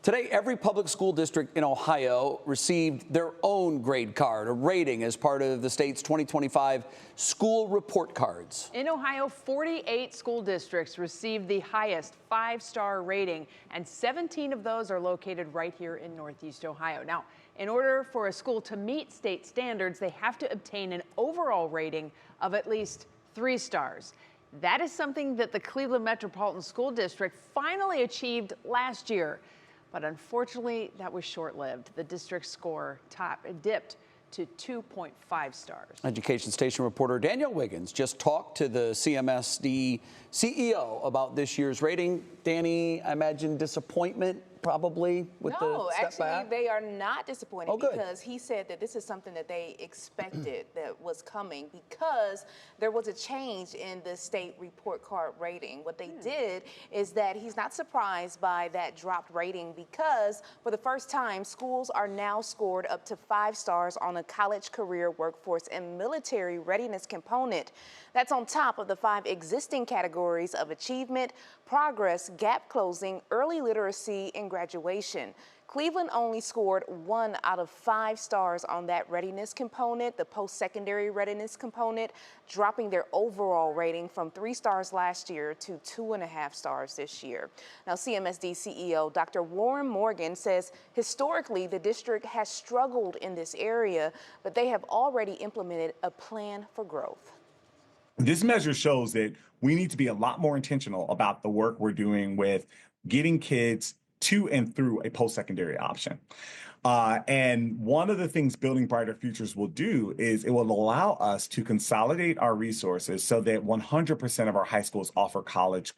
Today, every public school district in Ohio received their own grade card, a rating as part of the state's 2025 school report cards. In Ohio, 48 school districts received the highest 5-star rating, and 17 of those are located right here in Northeast Ohio. Now, in order for a school to meet state standards, they have to obtain an overall rating of at least 3 stars. That is something that the Cleveland Metropolitan School District finally achieved last year. But unfortunately, that was short-lived. The district score dipped to 2.5 stars. Education station reporter Danielle Wiggins just talked to the CMSD CEO about this year's rating. Danny, I imagine disappointment probably with the step back? Actually, they are not disappointed because he said that this is something that they expected that was coming because there was a change in the state report card rating. What they did is that he's not surprised by that dropped rating because for the first time, schools are now scored up to 5 stars on a college, career, workforce, and military readiness component. That's on top of the 5 existing categories of achievement, progress, gap closing, early literacy, and graduation. Cleveland only scored 1 out of 5 stars on that readiness component, the post-secondary readiness component, dropping their overall rating from 3 stars last year to 2.5 stars this year. Now, CMSD CEO Dr. Warren Morgan says historically the district has struggled in this area, but they have already implemented a plan for growth. This measure shows that we need to be a lot more intentional about the work we're doing with getting kids to and through a post-secondary option. And one of the things Building Brighter Futures will do is it will allow us to consolidate our resources so that 100% of our high schools offer college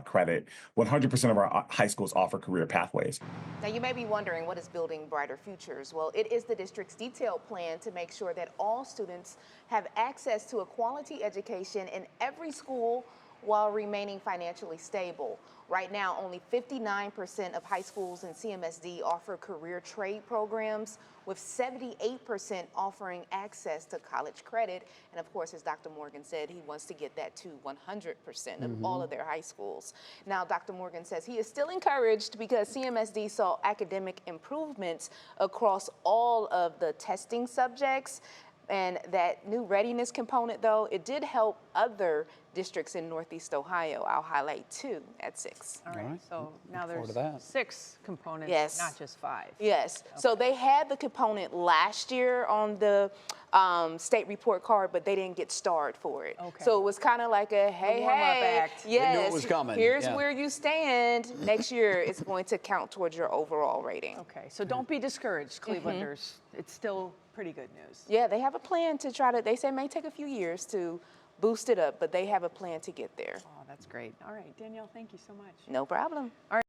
credit, 100% of our high schools offer career pathways. Now, you may be wondering, what is Building Brighter Futures? Well, it is the district's detailed plan to make sure that all students have access to a quality education in every school while remaining financially stable. Right now, only 59% of high schools in CMSD offer career trade programs, with 78% offering access to college credit. And of course, as Dr. Morgan said, he wants to get that to 100% of all of their high schools. Now, Dr. Morgan says he is still encouraged because CMSD saw academic improvements across all of the testing subjects. And that new readiness component, though, it did help other districts in Northeast Ohio. I'll highlight 2 at 6. All right. So now there's 6 components, yes, not just 5. Yes. Okay. So they had the component last year on the state report card, but they didn't get starred for it. Okay. So it was kind of like a warm-up act. Yes, they knew it was coming. Here's where you stand. Next year, it's going to count towards your overall rating. Okay. So don't be discouraged, Clevelanders. It's still pretty good news. Yeah, they have a plan to try to, they say it may take a few years to boost it up, but they have a plan to get there. Oh, that's great. All right, Danielle, thank you so much. No problem. All right.